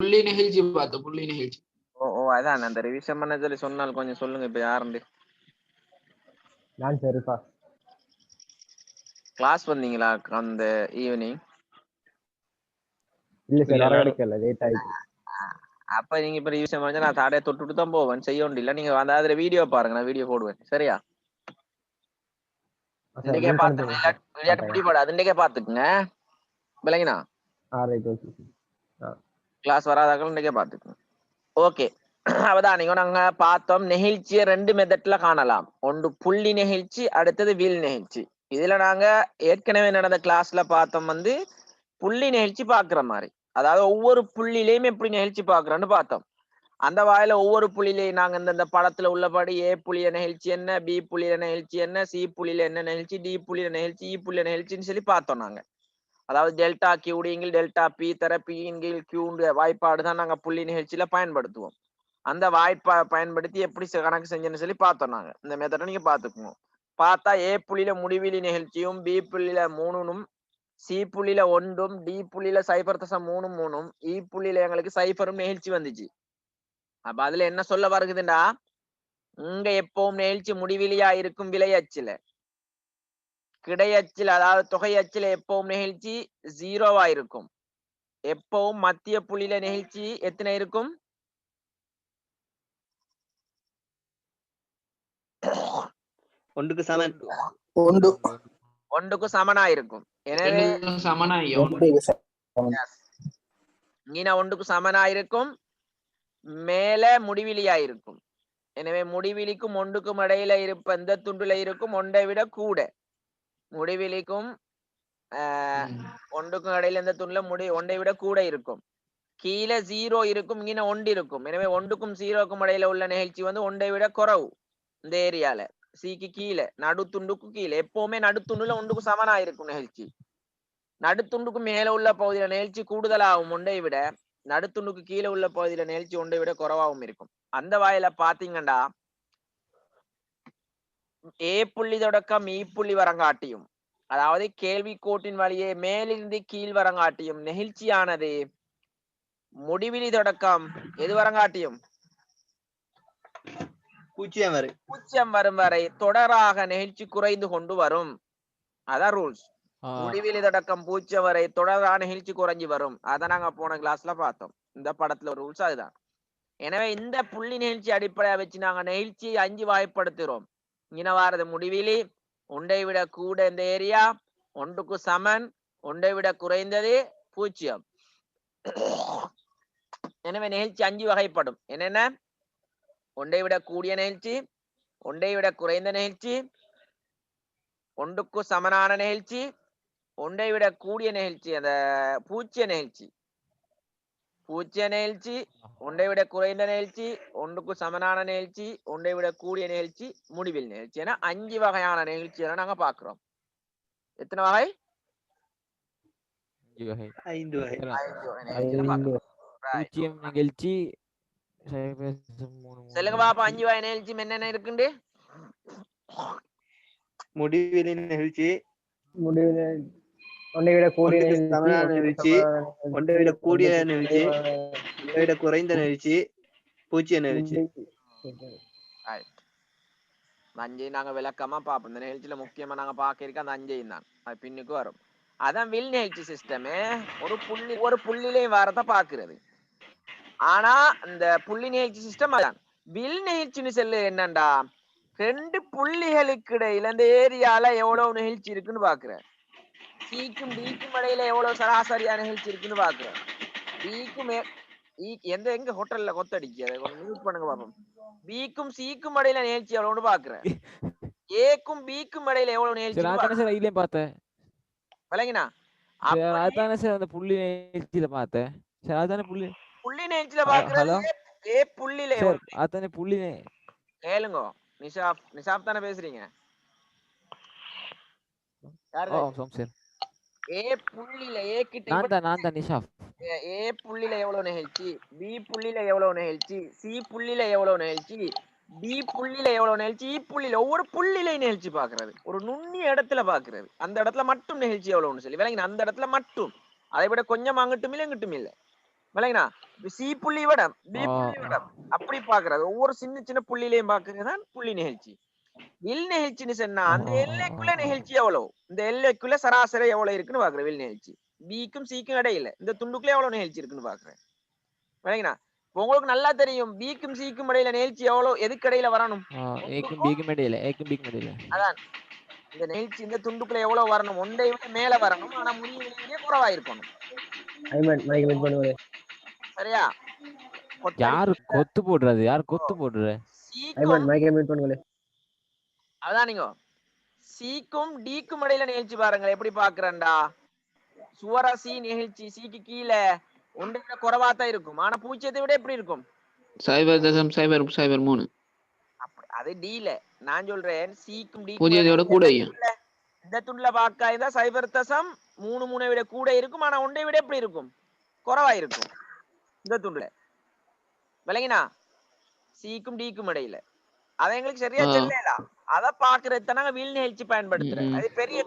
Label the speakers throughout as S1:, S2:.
S1: புள்ளி நெகிழ்ச்சி பார்த்தோம். புள்ளி நெகிழ்ச்சி.
S2: ஓ அதான் அந்த ரிவிஷன் பண்ண சொல்லி சொன்னால் கொஞ்சம் சொல்லுங்க. இப்ப யாருண்டு
S3: நான் சரிப்பா.
S2: கிளாஸ் வந்தீங்களா அந்த ஈவினிங்?
S3: இல்ல சார், வர கிடைக்கல, லேட் ஆயிடுச்சு.
S2: அப்ப நீங்க இப்ப ரிவிஷன் பண்ணா நான் தாடையை தொட்டுட்டு தான் போவேன், செய்ய ஒன்றும் இல்ல. நீங்க அந்த அதுல வீடியோ பாருங்க, நான் வீடியோ போடுவேன். சரியா? இன்றைக்கே பாத்துங்க, பிடிபடாது. இன்றைக்கே பாத்துக்குங்க, விளங்கினா? கிளாஸ் வராதாக்கள் இன்றைக்கே பாத்துக்குங்க. ஓகே, அவதான் நீங்க நாங்க பார்த்தோம். நெகிழ்ச்சியை 2 மெத்தட்ல காணலாம். ஒன்று புள்ளி நெகிழ்ச்சி, அடுத்தது வில் நெகிழ்ச்சி. இதுல நாங்க ஏற்கனவே நடந்த கிளாஸ்ல பார்த்தோம் புள்ளி நெகிழ்ச்சி பாக்குற மாதிரி, அதாவது ஒவ்வொரு புள்ளிலையும் எப்படி நெகிழ்ச்சி பாக்குறோன்னு பார்த்தோம். அந்த வாயில ஒவ்வொரு புள்ளிலையும் நாங்க இந்த படத்துல உள்ளபடி ஏ புள்ளிய நெகிழ்ச்சி என்ன, பி புள்ளிய நெகிழ்ச்சி என்ன, சி புள்ளியில என்ன நெகிழ்ச்சி, டி புள்ளிய நெகிழ்ச்சி, இ புள்ளிய நெகிழ்ச்சின்னு சொல்லி பார்த்தோம். நாங்க அதாவது டெல்டா கியூடிங்கில் டெல்டா பி தர பிங்கில் கியூண்டு வாய்ப்பாடு தான் நாங்க புள்ளி நிகழ்ச்சியில பயன்படுத்துவோம். அந்த வாய்ப்பை பயன்படுத்தி எப்படி கணக்கு செஞ்சேன்னு சொல்லி பார்த்தோம். நாங்க இந்த மெத்தடை நீங்க பாத்துக்குவோம். பார்த்தா ஏ புள்ளியில முடிவிலி நிகழ்ச்சியும், பி புள்ளியில 3னும், சி புள்ளியில 1ம், டி புள்ளியில 0.3ம், இ புள்ளியில எங்களுக்கு 0ம் நிகழ்ச்சி வந்துச்சு. அப்ப அதுல என்ன சொல்ல வருகுதுண்டா, இங்க எப்பவும் நிகழ்ச்சி முடிவிலியா இருக்கும் விலையச்சுல, கிடையச்சில் அதாவது தொகையச்சில் எப்பவும் நிகழ்ச்சி 0வா இருக்கும். எப்பவும் மத்திய புள்ளியில நிகழ்ச்சி எத்தனை இருக்கும்?
S4: ஒன்றுக்கு சமன்,
S2: ஒன்றுக்கு சமனா இருக்கும். எனவே ஒன்றுக்கு சமனா இருக்கும், மேல முடிவிலியா இருக்கும். எனவே முடிவிலிக்கும் ஒன்றுக்கும் இடையில இருப்ப இந்த துண்டுல இருக்கும் ஒன்றை விட கூட. முடிவிலிக்கும் ஒன்றுக்கும் இடையில இந்த துண்டுல ஒன்றை விட கூட இருக்கும். கீழே 0 இருக்கும், இங்க 1 இருக்கும். எனவே 1க்கும் 0க்கும் இடையில உள்ள நிகழ்ச்சி ஒன்றை விட குறவு. இந்த ஏரியால சிக்கு கீழே, நடுத்துண்டுக்கு கீழே, எப்பவுமே நடுத்துண்டுல 1க்கு சமனா இருக்கும் நிகழ்ச்சி. நடுத்துண்டுக்கு மேல உள்ள பகுதியில நிகழ்ச்சி கூடுதலாகும் ஒன்றை விட, நடுத்துண்டுக்கு கீழே உள்ள பகுதியில நிகழ்ச்சி ஒன்றை விட குறவாகவும் இருக்கும். அந்த வாயில பாத்தீங்கன்னா ஏ புள்ளி தொடக்கம் இ புள்ளி வரங்காட்டியும், அதாவது கேள்வி கோட்டின் வழியே மேலிருந்து கீழ் வரங்காட்டியும் நெகிழ்ச்சியானது முடிவிலி தொடக்கம் எது வரங்காட்டியும் 0 வரும் வரை தொடராக நெகிழ்ச்சி குறைந்து கொண்டு வரும். அதான் ரூல்ஸ். முடிவிலி தொடக்கம் 0 வரை தொடராக நெகிழ்ச்சி குறைஞ்சி வரும். அதை நாங்க போன கிளாஸ்ல பார்த்தோம். இந்த படத்துல ரூல்ஸ் அதுதான். எனவே இந்த புள்ளி நிகழ்ச்சி அடிப்படையா வச்சு நாங்க நெகிழ்ச்சியை 5 வாய்ப்படுத்துறோம். இங்க வாரது முடிவிலி, ஒன்றை விட கூட இந்த ஏரியா, ஒன்றுக்கு சமன், ஒன்றை விட குறைந்தது 0. எனவே நிகழ்ச்சி 5 வகைப்படும். என்னென்ன? ஒன்றை விட கூடிய நிகழ்ச்சி, ஒன்றை விட குறைந்த நிகழ்ச்சி, ஒன்றுக்கு சமனான நிகழ்ச்சி, ஒன்றை விட கூடிய நிகழ்ச்சி அந்த பூச்சிய நிகழ்ச்சி, பூச்சிய நிகழ்ச்சி, ஒன்றை விட குறைந்த நிகழ்ச்சி, ஒன்றுக்கு சமனான நிகழ்ச்சி, ஒன்றை விட கூடிய நிகழ்ச்சி, முடிவில் நிகழ்ச்சி என 5 வகையான நிகழ்ச்சியை நாங்க பாக்குறோம். எத்தனை வகை?
S4: 5 வகை.
S5: நிகழ்ச்சி
S2: சொல்லுங்க பாப்பா, 5 வகை நிகழ்ச்சி என்னென்ன இருக்குண்டு?
S4: முடிவிலி நிகழ்ச்சி,
S3: ஒன்றை விட கூடிய
S4: நிகழ்ச்சி, ஒன்றை விட கூடிய நிகழ்ச்சி, ஒன்றை விட குறைந்த நிகழ்ச்சி, பூச்சிய நிகழ்ச்சி.
S2: 5 நாங்க விளக்கமா பார்ப்போம். இந்த நிகழ்ச்சியில முக்கியமா நாங்க பார்க்க இருக்க அந்த 5 தான். அது பின்னுக்கு வரும். அதான் வில் நிகழ்ச்சி சிஸ்டமே. ஒரு புள்ளிலையும் வாரத்தை பாக்குறது. ஆனா இந்த புள்ளி நிகழ்ச்சி சிஸ்டம் அதான். வில் நிகழ்ச்சின்னு சொல்லு என்னண்டா, 2 புள்ளிகளுக்கு இடையில இந்த ஏரியால எவ்வளவு நிகழ்ச்சி இருக்குன்னு பாக்குறேன். சிக்கும் டிக்கும் இடையில எவ்வளவு சராசரியா நிகழ்ச்சி இருக்குன்னு பாக்குறேன். டிக்கும் எங்க ஹோட்டல்ல கொத்தடிக்க மியூட் பண்ணுங்க பாப்போம். பிக்கும் சிக்கும் இடையில நிகழ்ச்சி எவ்வளவுன்னு பாக்குறேன். ஏக்கும் பிக்கும் இடையில எவ்வளவு நிகழ்ச்சி
S5: பார்த்தேன்.
S2: விளங்கினா?
S5: அதானே சார் அந்த புள்ளி நிகழ்ச்சியில பார்த்தேன். சரி, அதானே புள்ளி
S2: நிகழ்ச்சியில பாக்குறது. ஏ புள்ளில
S5: அதானே புள்ளி.
S2: கேளுங்க, நிஷாப் தானே பேசுறீங்க? ஏ புள்ளில ஏ கிட்ட
S5: நான் தான் நிஷாப்.
S2: ஏ புள்ளில எவ்வளவு நிகழ்ச்சி, பி புள்ளில எவ்வளவு நிகழ்ச்சி, சி புள்ளில எவ்வளவு நிகழ்ச்சி, டி புள்ளில எவ்வளவு நிகழ்ச்சி, இ புள்ளில ஒவ்வொரு புள்ளில நிகழ்ச்சி பாக்குறது. ஒரு நுண்ணிய இடத்துல பாக்குறது. அந்த இடத்துல மட்டும் நிகழ்ச்சி எவ்வளவுன்னு சொல்லி விளங்கின. அந்த இடத்துல மட்டும், அதை விட கொஞ்சம் அங்கிட்டும் இல்லை இங்கிட்டும் இல்லை. விளங்கினா சி புள்ளி விடம் டி புள்ளி விடம் அப்படி பாக்குறது ஒவ்வொரு சின்ன சின்ன புள்ளிலையும் பாக்குறதுதான் புள்ளி நிகழ்ச்சி. வில் நிகழ்ச்சின்னு சொன்னா அந்த எல்லைக்குள்ள நிகழ்ச்சி எவ்வளவு, இந்த எல்லைக்குள்ள சராசரி எவ்வளவு இருக்குன்னு பாக்குறேன். வில் நிகழ்ச்சி பிக்கும் சிக்கும் இடையில இந்த துண்டுக்குள்ள எவ்வளவு நிகழ்ச்சி இருக்குன்னு பாக்குறேன். விளங்கினா உங்களுக்கு நல்லா தெரியும் பிக்கும் சிக்கும் இடையில நிகழ்ச்சி எவ்வளவு, எதுக்கு இடையில வரணும்,
S5: ஏக்கும் பிக்கும் இடையில, ஏக்கும் பிக்கும் இடையில.
S2: அதான் இந்த நிகழ்ச்சி இந்த துண்டுக்குள்ள எவ்வளவு வரணும், ஒன்றை விட மேல வரணும், ஆனா முடிவிலேயே குறைவா இருக்கணும். சரியா?
S5: யாரு கொத்து போடுறது, யாரு கொத்து போடுறது?
S2: அதான் நீங்க சிக்கும் டிக்கும் இடையில நிகழ்ச்சி பாருங்க எப்படி பாக்குறேன்டா. சுவராசி நிகழ்ச்சி சிக்கு கீழே ஒன்றை விட குறைவாத்தான் இருக்கும், ஆனா பூஜ்ஜியத்தை விட எப்படி இருக்கும்,
S1: 0.003.
S2: அது டீல. நான் சொல்றேன் சிக்கும்
S1: பூஜ்ஜியத்தோட கூட
S2: இந்த துண்டுல பாக்காய்தா 0.33 விட கூட இருக்கும், ஆனா ஒன்றை விட எப்படி இருக்கும், குறைவா இருக்கும் இந்த துண்டுல. விளங்கினா சிக்கும் டிக்கும் இடையில அதை எங்களுக்கு சரியா செல்லலாம். அதை பாக்குறது நாங்க வில் நிகழ்ச்சி பயன்படுத்துறேன். அது பெரிய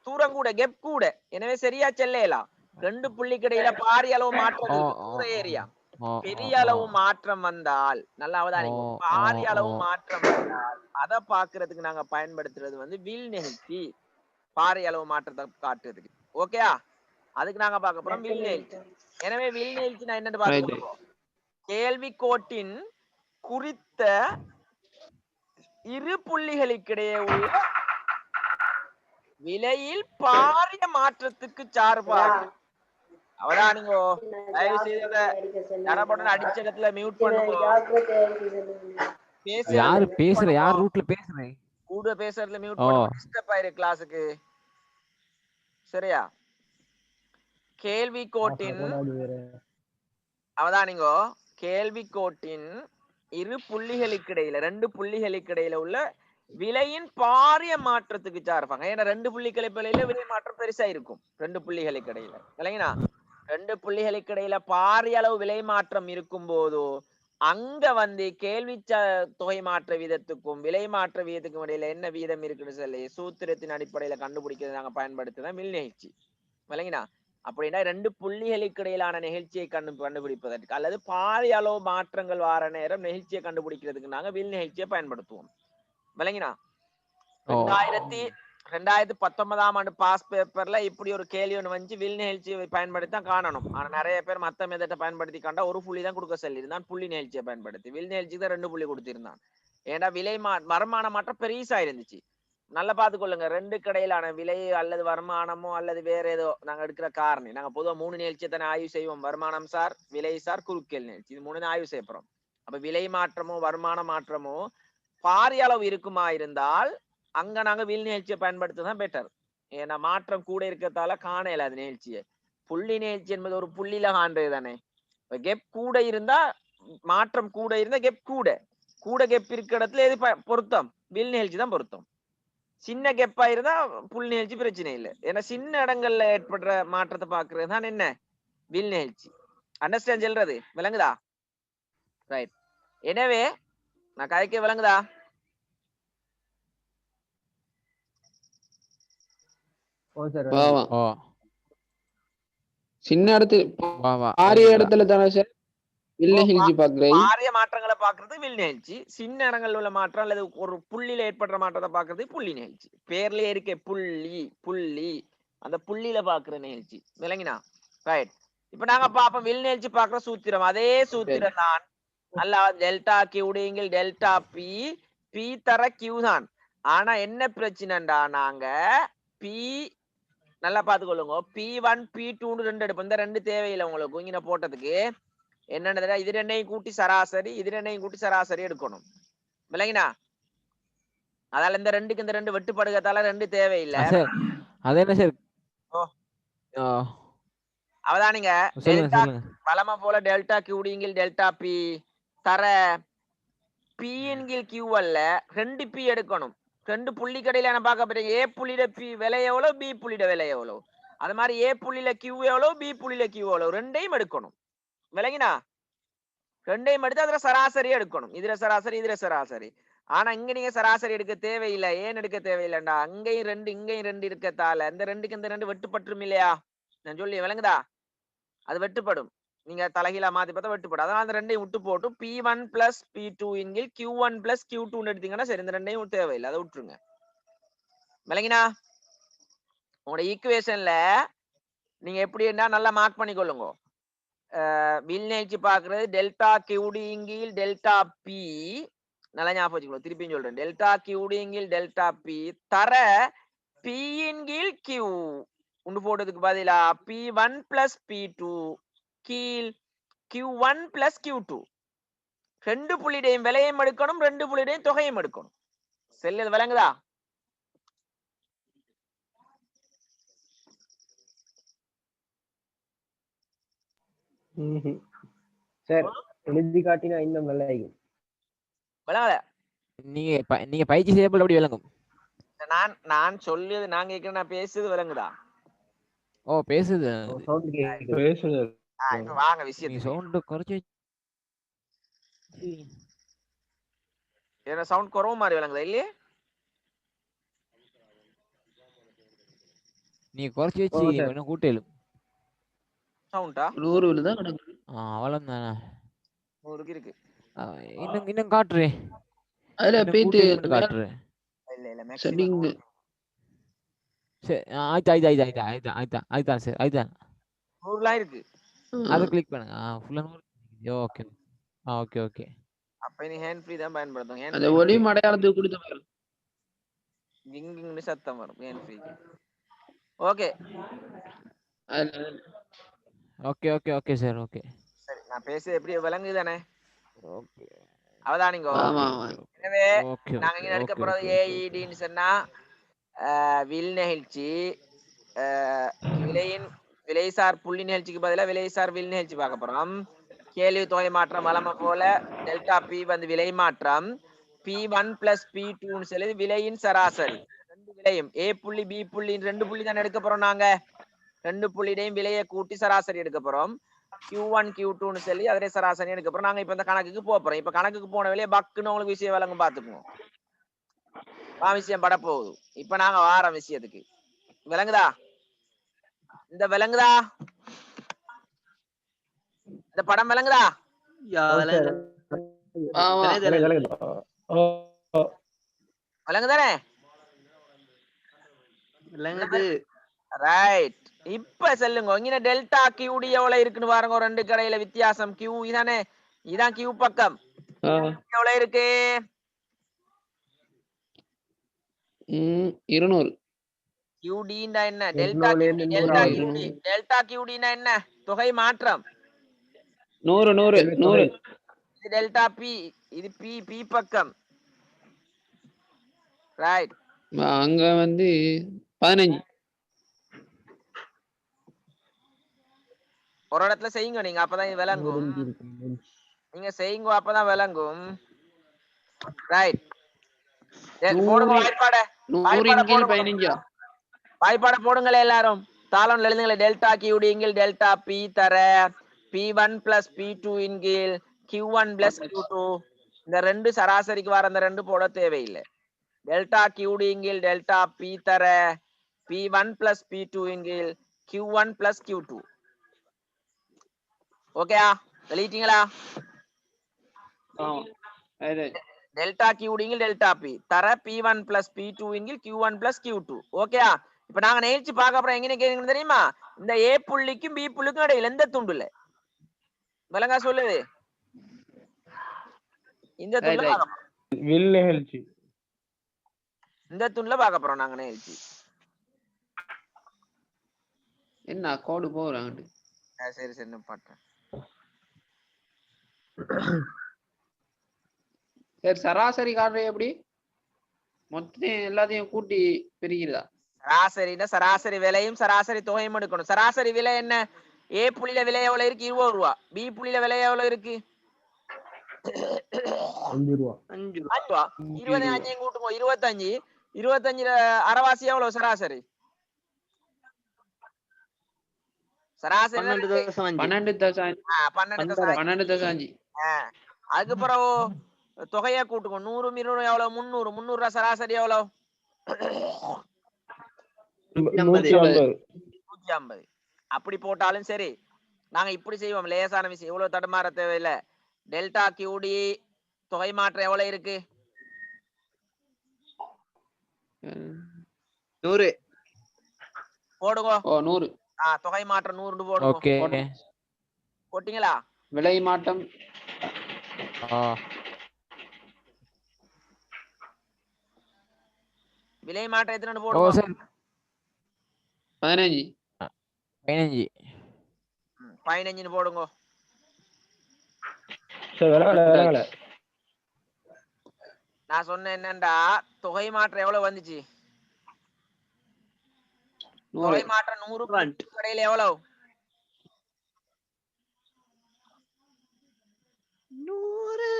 S2: தூரம் கூட கெப் கூட, எனவே சரியா செல்லலாம். ரெண்டு புள்ளிக்கு இடையில பாரிய அளவு மாற்றம் ஏரியா பெரிய அளவு மாற்றம் வந்தால் நல்லா அவதானிங்க, பாரிய அளவு மாற்றம் வந்தால் அதை பாக்குறதுக்கு நாங்க பயன்படுத்துறது வந்து வில் நிகழ்ச்சி, பாரிய அளவு மாற்றத்தை காட்டுறதுக்கு. ஓகேயா? அதுக்கு நாங்க பார்க்க போறோம் வில் நிகழ்ச்சி. எனவே வில் நிகழ்ச்சி நான் என்னன்னு பார்க்க கேள்வி கோட்டின் குறித்த இரு புள்ளிகளுக்கிடையே உள்ள விலையில் பாரிய மாற்றத்துக்கு சார்பாக. அவதானிங்கோ, தயவு செய்து அடிச்ச இடத்துல மியூட் பண்ணுங்க.
S5: யாரு பேசுற, யார் ரூட்ல பேசுறேன்
S2: கூட பேசுறதுல மியூட் பண்ணுங்க, டிஸ்டர்ப் ஆயிரு கிளாஸுக்கு. சரியா? கேள்வி கோட்டின் அவதானிங்கோ, கேள்வி கோட்டின் இரு புள்ளிகளுக்கு இடையில, ரெண்டு புள்ளிகளுக்கு இடையில உள்ள விலையின் பாரிய மாற்றத்துக்கு சார்பாங்க. ஏன்னா ரெண்டு புள்ளிகளுக்கு இடையில விலை மாற்றம் பெருசா இருக்கும். ரெண்டு புள்ளிகளுக்கு இடையில இல்லைங்களா, ரெண்டு புள்ளிகளுக்கு இடையில பாரிய அளவு விலை மாற்றம் இருக்கும் போதோ அங்க வந்து கேள்வி தொகை மாற்ற வீதத்துக்கும் விலை மாற்ற வீதத்துக்கும் இடையில என்ன வீதம் இருக்குன்னு சொல்லி சூத்திரத்தின் அடிப்படையில கண்டுபிடிக்கிறது நாங்க பயன்படுத்துதான் வில் நிகழ்ச்சி. விளங்கினா அப்படின்னா ரெண்டு புள்ளிகளுக்கு இடையிலான நிகழ்ச்சியை கண்டுபிடிப்பதற்கு அல்லது பாரிய அளவு மாற்றங்கள் வார நேரம் நிகழ்ச்சியை கண்டுபிடிக்கிறதுக்கு நாங்க வில் நிகழ்ச்சியை பயன்படுத்துவோம். விளங்கினா 2019 ஆண்டு பாஸ் பேப்பர்ல இப்படி ஒரு கேள்வி ஒன்று வந்து வில் நிகழ்ச்சியை பயன்படுத்தி காணணும். ஆனா நிறைய பேர் மத்த மெத்தட்டை பயன்படுத்தி கண்டா ஒரு புள்ளி தான் கொடுக்க சொல்லியிருந்தான், புள்ளி நிகழ்ச்சியை பயன்படுத்தி. வில் நிகழ்ச்சி தான் 2 புள்ளி கொடுத்திருந்தான். ஏன்னா விலை வருமான மாற்றம் பெருசா இருந்துச்சு. நல்லா பாத்துக்கொள்ளுங்க, ரெண்டு கடையிலான விலை அல்லது வருமானமோ அல்லது வேற ஏதோ நாங்க எடுக்கிற காரணி. நாங்க பொதுவா 3 நிகழ்ச்சியை தானே ஆய்வு செய்வோம், வருமானம் சார், விலை சார், குறுக்கேல் நிகழ்ச்சி. இது 3 ஆய்வு செய்யப்படுறோம். அப்ப விலை மாற்றமோ வருமான மாற்றமோ பாரிய அளவு இருக்குமா இருந்தால் அங்க நாங்க வில் நிகழ்ச்சியை பயன்படுத்துதான் பெட்டர். ஏன்னா மாற்றம் கூட இருக்கிறதால காணல அது நிகழ்ச்சியை. புள்ளி நிகழ்ச்சி என்பது ஒரு புள்ளியில காண்றது தானே. கெப் கூட இருந்தா மாற்றம் கூட இருந்தா கெப் கூட கெப் இருக்கிற இடத்துல எது பொருத்தம், வில் நிகழ்ச்சி தான் பொருத்தம். சின்ன கெப்பா இருந்தா புல் நிகழ்ச்சி பிரச்சனை இல்லை. ஏன்னா சின்ன இடங்கள்ல ஏற்படுற மாற்றத்தை பாக்குறது தான் என்ன வில் நிகழ்ச்சி. அண்டர்ஸ்டாண்ட் சொல்றது விளங்குதா? ரைட். எனவே நான் கதைக்க விளங்குதா?
S1: சின்ன இடத்துல ஆரிய இடத்துல தானே சார் வில் நிகழ்ச்சி பாக்குறேன்.
S2: பாரிய மாற்றங்களை பாக்குறது வில் நிகழ்ச்சி, சின்ன இடங்கள்ல உள்ள மாற்றம் அல்லது ஒரு புள்ளியில ஏற்படுற மாற்றத்தை பாக்குறது புள்ளி நிகழ்ச்சி. பேர்லயே இருக்க புள்ளி புள்ளி, அந்த புள்ளியில பாக்குற நிகழ்ச்சி. விளங்கினா? ரைட். இப்ப நாங்க பாப்போம் வில் நிகழ்ச்சி பாக்குற சூத்திரம். அதே சூத்திரம் தான் அல்ல, டெல்டா கியூடிங்கில் டெல்டா பி, பி தர கியூ தான். ஆனா என்ன பிரச்சனைடா, நாங்க பி நல்லா பாத்துக்கொள்ளுங்க, P1 P2 2 எடுப்போம். இந்த 2 தேவையில்லை உங்களுக்கு இங்க போட்டதுக்கு. என்னன்னா இது ரெண்டையும் கூட்டி சராசரி, இது ரெண்டையும் கூட்டி சராசரி எடுக்கணும். விளங்கினா? அதால இந்த 2க்கு இந்த 2 வெட்டுப்படுகிறதால 2 தேவையில்லை.
S5: அது என்ன சார்?
S2: அவதானிங்க, டெல்டா வலமா போல டெல்டா கியூடிங்கில் டெல்டா பி தர பி என்கில் கியூ அல்ல 2 பி எடுக்கணும். 2 புள்ளி கடையில என்ன பார்க்க போறீங்க, ஏ புள்ளியில பி விலை எவ்வளவு, பி புள்ளியில விலை எவ்வளவு, அது மாதிரி ஏ புள்ளியில கியூ எவ்வளவு, பி புள்ளியில கியூ எவ்வளவு, ரெண்டையும் எடுக்கணும். விளங்கினா? ரெண்டையும் எடுத்து அதுல சராசரி எடுக்கணும். இதுல சராசரி, இதுல சராசரி. ஆனா இங்க நீங்க சராசரி எடுக்க தேவையில்லை. ஏன் எடுக்க தேவையில்லைண்டா, அங்கேயும் 2 இங்கேயும் 2 இருக்கத்தால இந்த 2க்கு இந்த 2 வெட்டுப்பட்டுரும் இல்லையா? நான் சொல்லி விளங்குதா? அது வெட்டுப்படும். நீங்க தலைகீழா மாத்தி பார்த்தா வெட்டு போடும். அதனால அந்த ரெண்டையும் விட்டு போட்டு P1 plus P2 இன்கில் Q1 plus Q2 எடுத்தீங்கன்னா சரி, இந்த ரெண்டையும் தேவையில்லை, அதை விட்டுருங்க. விளங்கினா? உங்களோட ஈக்குவேஷன்ல நீங்க எப்படின்னா நல்லா மார்க் பண்ணிக்கொள்ளுங்க. வில் நிகழ்ச்சி பாக்குறது டெல்டா கியூடி இங்கில் டெல்டா பி, நல்லா ஞாபகம் வச்சுக்கணும். திருப்பியும் சொல்றேன், டெல்டா கியூடி இங்கில் டெல்டா பி தர பி இன்கில் கியூ உண்டு போட்டதுக்கு பதிலா P1 பிளஸ் P2 கீழ் Q1 பிளஸ் Q2 ரெண்டு புள்ளிடையும் விலையும் எடுக்கணும், ரெண்டு புள்ளிடையும் தொகையும் எடுக்கணும். செல்லது விளங்குதா?
S3: சார் எழுதி காட்டினா இன்னும் நல்லா இருக்கும்.
S2: விளங்கல?
S5: நீங்க பயிற்சி செய்யப்பட எப்படி விளங்கும்?
S2: நான் சொல்லியது நான் கேட்கிறேன், நான் பேசுறது விளங்குதா?
S5: ஓ பேசுது.
S3: சவுண்ட் கேக்குது.
S2: இப்ப வாங்க
S5: நீ
S2: விஷயத்துக்கு.
S5: சவுண்ட் குறைச்சு
S2: என்ன சவுண்ட் குறவு மாதிரி விளங்குதா இல்லையே?
S5: நீ குறைச்சி வச்சு கொஞ்சம் கூட்டலும்
S2: சவுண்டா
S1: 100 தான் கிடக்கு.
S5: அவ்வளவுதானே.
S2: 100 இருக்கு.
S5: இன்னும் காட்டுறேன்.
S1: அதுல போயிட்டு
S5: காட்டுறேன்.
S2: இல்ல இல்ல
S1: செட்டிங்
S2: மேக்ஸிமம்
S5: சரி ஆயிட்டா சார் ஆயிட்டா
S2: 100 இருக்கு.
S5: அதை கிளிக் பண்ணுங்க. ஃபுல்லா 100. Okay okay okay.
S2: அப்ப நீ ஹேண்ட் ஃப்ரீ தான் பயன்படுத்தும். ஹேண்ட்
S1: அந்த ஒளி மடையாளத்துக்கு கொடுத்த மாதிரி
S2: கிங் சத்தம் வரும் ஹேண்ட் ஃப்ரீக்கு. Okay
S5: okay okay okay sir okay.
S2: சரி, நான் பேசுறது எப்படி விளங்குது தானே?
S5: ஓகே
S2: அவதானிங்கோ.
S1: ஆமா ஆமா.
S2: எனவே
S5: ஓகே
S2: நாங்க இங்க எடுக்க போறது ஏஇடின்னு சொன்னா வில் நிகழ்ச்சி, விலைசார் புள்ளி நிகழ்ச்சிக்கு பதிலாக விலைசார் வில் நிகழ்ச்சி பார்க்க போறோம். கேள்வி தொகை மாற்றம் வளமை போல டெல்டா பி வந்து விலை மாற்றம், P1 பிளஸ் P2 சொல்லி விலையின் சராசரி. ரெண்டு விலையும் ஏ புள்ளி பி புள்ளி ரெண்டு புள்ளி தான் எடுக்க போறோம். நாங்க ரெண்டு புள்ளிடையும் விலையை கூட்டி சராசரி எடுக்க போறோம். Q1 Q2 சொல்லி அதே சராசரி எடுக்க போறோம். நாங்க இப்ப இந்த கணக்குக்கு போறோம். இப்ப கணக்குக்கு போன விலையை பக்குன்னு உங்களுக்கு விஷயம் விளங்கும் பாத்துக்கோங்க. விஷயம் பட போகுது. இப்ப நாங்க வார விஷயத்துக்கு விளங்குதா? இந்த விளங்குதா? இந்த படம் விளங்குதா? விளங்குதானே? ரைட். இப்ப சொல்லுங்க, இங்க டெல்டா கியூடி எவ்வளவு இருக்குன்னு பாருங்க. ரெண்டு கடையில வித்தியாசம். கியூ இதானே, இதான் கியூ பக்கம். எவ்வளவு இருக்கு?
S1: 200.
S2: கியூடின்னா என்ன? Delta QD. Delta QD. Delta கியூடின்னா என்ன? தொகை மாற்றம்.
S1: 100.
S2: இது டெல்டா பி, இது பி பி பக்கம். ரைட்.
S1: அங்க வந்து 15.
S2: ஒரு இடத்துல செய்யுங்க நீங்க, அப்பதான் இது விளங்கும். நீங்க செய்யுங்க, அப்பதான் விளங்கும். ரைட். போடுங்க வாய்ப்பாட.
S1: 100
S2: வாய்ப்பாட போடுங்களே எல்லாரும். தாளம் எழுதுங்களே. டெல்டா கியூடி இங்கில் டெல்டா பி தர P1 plus P2 இன்கீழ் Q1 plus Q2. இந்த ரெண்டு சராசரிக்கு வர அந்த ரெண்டு போட தேவையில்லை. டெல்டா கியூடி இங்கில் டெல்டா பி தர P1 plus P2 இன்கீழ் Q1 plus Q2. ஓகேயா? எழுதிட்டீங்களா? டெல்டா கியூடி இங்கில் டெல்டா பி தர P1 plus P2 இன்கீழ் Q1 plus Q2. ஓகேயா? இப்ப நாங்க நிகழ்ச்சி பார்க்க போறோம். எங்க கேக்குறீங்க தெரியுமா? இந்த ஏ புள்ளிக்கும் பி புள்ளிக்கும் இடையில எந்த துண்டுல விளங்கா சொல்லுது? இந்த துண்டுல
S3: நிகழ்ச்சி.
S2: இந்த துண்டுல பார்க்க போறோம் நாங்க நிகழ்ச்சி.
S1: என்ன கோடு போறாங்க?
S2: சரி சரி நான் பாட்டேன்.
S1: சரி, சராசரி காட்டுற எப்படி? மொத்தம் எல்லாத்தையும் கூட்டி பிரிக்கிறதா?
S2: சராசரினா சராசரி விலையும் சராசரி தொகையும் எடுக்கணும். சராசரி விலை என்ன? ஏ புள்ளியில விலை எவ்வளவு இருக்கு? 20 ரூபா. பி புள்ளியில விலை எவ்வளவு இருக்கு?
S3: 5 ரூபா.
S2: 5 ரூபா. 25 கூட்டுங்க. 25. 25 அரைவாசி எவ்வளவு சராசரி? சராசரி
S1: 12.5.
S2: அதுக்கு பிறகு தொகையா கூட்டுங்க. 100 200 எவ்வளவு? 300. 300 ரூபா சராசரி எவ்வளவு?
S3: 150.
S2: 150. அப்படி போட்டாலும் சரி, நாங்க இப்படி செய்வோம், லேசான விஷயம், இவ்வளவு தடுமாற தேவையில்லை. டெல்டா கியூடி தொகை மாற்றம் எவ்வளவு இருக்கு?
S4: 100.
S2: போடுங்க.
S1: ஓ 100.
S2: தொகை மாற்றம் 100 போடுங்க.
S5: ஓகே
S2: போட்டீங்களா?
S1: விலை மாற்றம்
S2: விலை மாற்றம் எத்தனை
S5: ஓ
S2: போடுங்க?
S5: சார்
S1: 15.
S2: 15 போடுங்க.
S3: சார் விலை
S2: நான் சொன்னேன் என்னண்டா, தொகை மாற்றம் எவ்வளவு வந்துச்சு? தொகை மாற்றம் 100 கடையில எவ்வளவு?
S4: 100.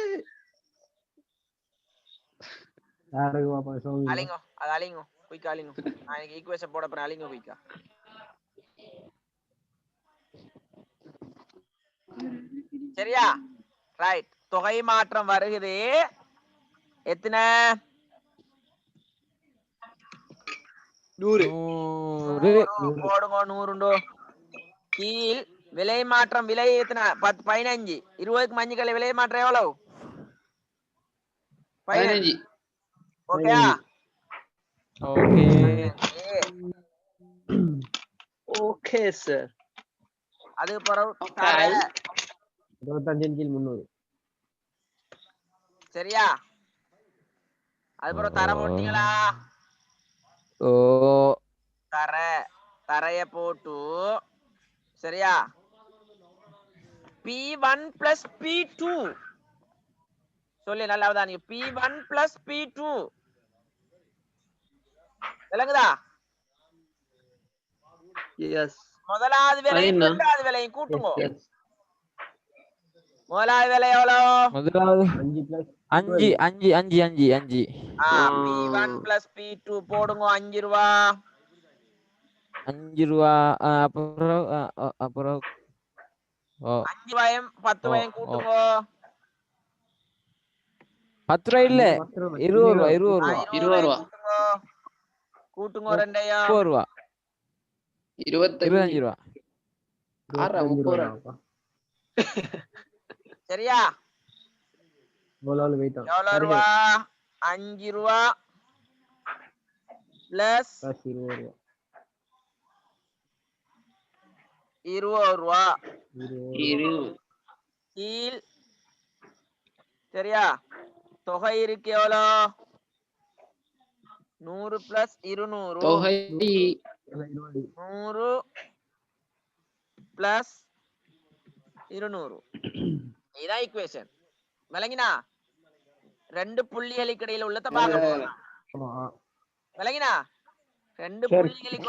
S2: அழிங்கோ, அது அழிங்கோ, குயிக்கா அழிங்கோ. நான் எனக்கு ஈக்குவேஷன் போட போறேன், அழிங்கோ குயிக்கா. சரியா? ரைட். தொகை மாற்றம் வருகிறது எத்தனை?
S4: 100.
S2: போடுங்க 100. கீழ் விலை மாற்றம், விலை எத்தனை? 15. 20க்கு மஞ்சள் விலை மாற்றம் எவ்வளவு?
S1: 15.
S2: ஓகேயா?
S4: Okay sir.
S2: அதுக்கு பிறகு
S3: 25 கீழ் 300.
S2: சரியா? அதுக்கப்புறம் தர போட்டீங்களா? தரைய போட்டு சரியா? P1 plus P2 சொல்லி நல்லா அவதானிங்க. P1 plus P2 விளங்குதா?
S4: எஸ்.
S2: முதலாவது விலையும் இரண்டாவது விலையும் கூட்டுங்க. முதலாவது விலை எவ்வளவு?
S5: முதலாவது 5
S2: P1 plus P2 போடுங்க. 5 ரூபா.
S5: 5 ரூபா. அப்புறம்
S2: 5 ரூபாயும் 10 ரூபாயும் கூட்டுங்க.
S5: 10 ரூபாய் இல்ல, 20 ரூபா.
S1: 20 ரூபா
S2: கூட்டுங்க. ரெண்டையும்
S5: 30 ரூபா.
S1: 25
S5: ரூபா.
S1: 30 ரூபா.
S2: சரியா? எவ்வளவு ரூபா? 5 ரூபா பிளஸ் 20 ரூபா கீழ். சரியா? தொகை இருக்கு எவ்வளோ? 100 பிளஸ் 200.
S1: தொகை
S2: 100 பிளஸ் 200. இதான் ஈக்குவேஷன். விளங்கினா? ரெண்டு புள்ளிகளுக்கு இடையில உள்ளத பார்க்கணும். விளங்கினா? ரெண்டு புள்ளிகளுக்கு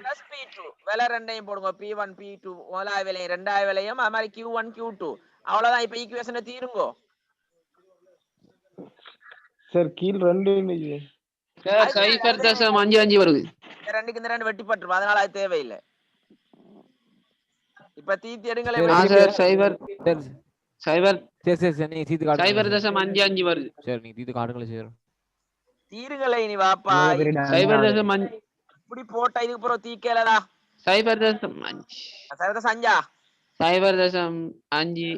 S2: பிளஸ் P2 விலை ரெண்டையும் போடுங்க. P1 P2 முதலாவது விலையும் ரெண்டாவது விலையும், அது மாதிரி Q1 Q2. அவ்வளவுதான். இப்ப ஈக்குவேஷனை தீருங்கோ.
S3: சார் கீழ் 2
S1: சார் 0.55 வருது.
S2: ரெண்டுக்கு இந்த ரெண்டு வெட்டி பட்டுரும், அதனால அது தேவையில்லை. இப்ப தீர்த்தி எடுங்களே.
S5: நீங்க தீர்த்து காட்டுங்க.
S1: 0.55 வருது.
S5: சரி, நீங்க தீர்த்து காட்டுங்களே. சரி,
S2: தீருங்களே. நீ வாப்பா.
S1: 0.5
S2: இப்படி போட்டா இதுக்கு பிறகு தீக்கலடா.
S1: 0.5
S2: சஞ்சா
S1: 0.55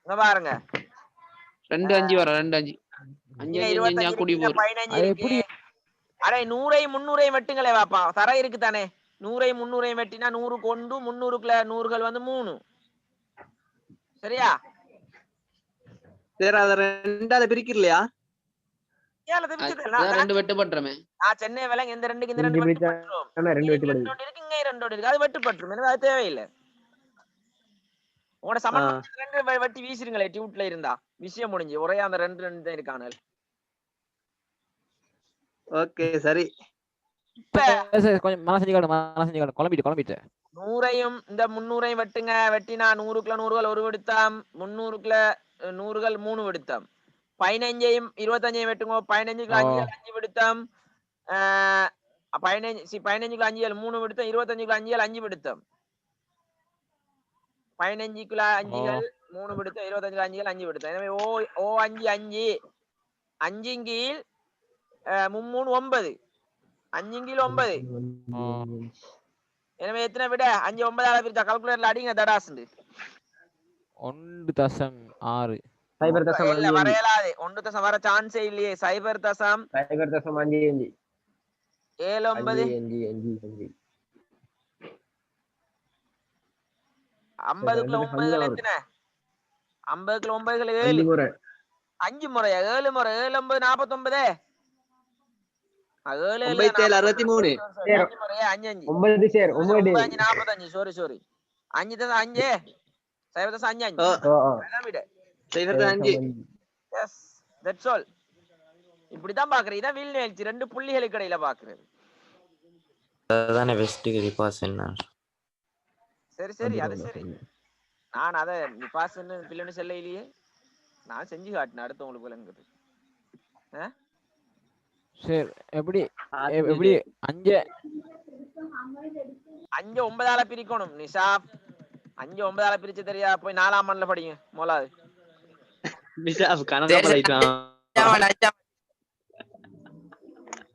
S2: இங்க பாருங்க.
S1: 2.5 வர 2.5 5 கூடி போகுது.
S2: 15 அடே 100ஐயும் 300ஐயும் வெட்டுங்களே வாப்பா. தர இருக்கு தானே. 100ஐயும் 300ஐயும் வெட்டினா 100 கொண்டு 300க்குள்ள 100கள் வந்து 3. சரியா?
S4: சரி, அத ரெண்டால பிரிக்கலையா?
S1: ரெண்டு வெட்டு பண்றமே.
S2: சென்னை விலங்கு இந்த ரெண்டுக்கு இந்த ரெண்டு வெட்டு பண்றோம். இருக்கு இங்க ரெண்டோட இருக்கு. அது வெட்டு பண்றோம். எனக்கு அது தேவையில்லை. உங்களோட சமன் ரெண்டு வெட்டி வீசிருங்களே. டியூட்ல இருந்தா விஷயம் முடிஞ்சு. ஒரே அந்த ரெண்டு தான் இருக்கானல்.
S4: ஓகே சரி.
S5: கொஞ்சம் மனசஞ்சு காட்டு. குழம்பிட்டு
S2: 100ஐயும் இந்த 300ஐயும் வெட்டுங்க. வெட்டினா 100க்குள்ள 100கள் ஒரு வெடுத்தாம், 300க்குள்ள 100கள் 3 வெடுத்தாம். 15ஐயும் 25ஐயும் வெட்டுங்க. 15க்குள்ள 5 வெடுத்தாம். 15க்குள்ள 5 3 வெடுத்தாம். 25க்குள்ள 5 வெடுத்தாம். 15க்குள்ள 5 3 வெடுத்தாம். 25க்குள்ள 5 வெடுத்தாம். எனவே ஓ 5 5 5 கீழ் 3 9. 5 கீழ் 9. எனவே எத்தனை விட 5 9 பிரிச்சா கால்குலேட்டர்ல அடிங்க தடாசுண்டு
S5: 1.6
S3: சைபர் தசம்
S2: இல்ல
S3: 5
S2: வரையலாது 1 தசம் வர சான்ஸே இல்லையே 0 தசம்
S3: சைபர் தசம் 5
S2: 7 9 50க்குள்ள 9 எத்தனை 50க்குள்ள 9 7
S3: முறை
S2: 5 முறையா 7 முறை 7 9 49 7
S4: 9
S2: முறையா 5 5
S3: 9 சேர் 9
S2: 5 45 sorry 5 தசம் 5 0 தசம் 5 5 அதான் விட
S4: 0.5
S2: எஸ் தட்ஸ் ஆல் இப்படிதான் பாக்குறது இதான் வில் நிகழ்ச்சி 2 புள்ளிகளுக்கு இடையில பாக்குறது
S6: அதானே பெஸ்ட் பாஸ் என்ன
S2: சரி சரி அது சரி நான் அத நீ பாஸ்ன்னு பிள்ளைன்னு சொல்ல இல்லையே நான் செஞ்சு காட்டினேன் அடுத்தவங்களுக்கு விளங்குது
S5: சரி எப்படி எப்படி 5
S2: 9 பிரிக்கணும் நிஷா 5 9 பிரிச்சு தெரியா போய் 4ஆம் மண்ல படிங்க மோலாது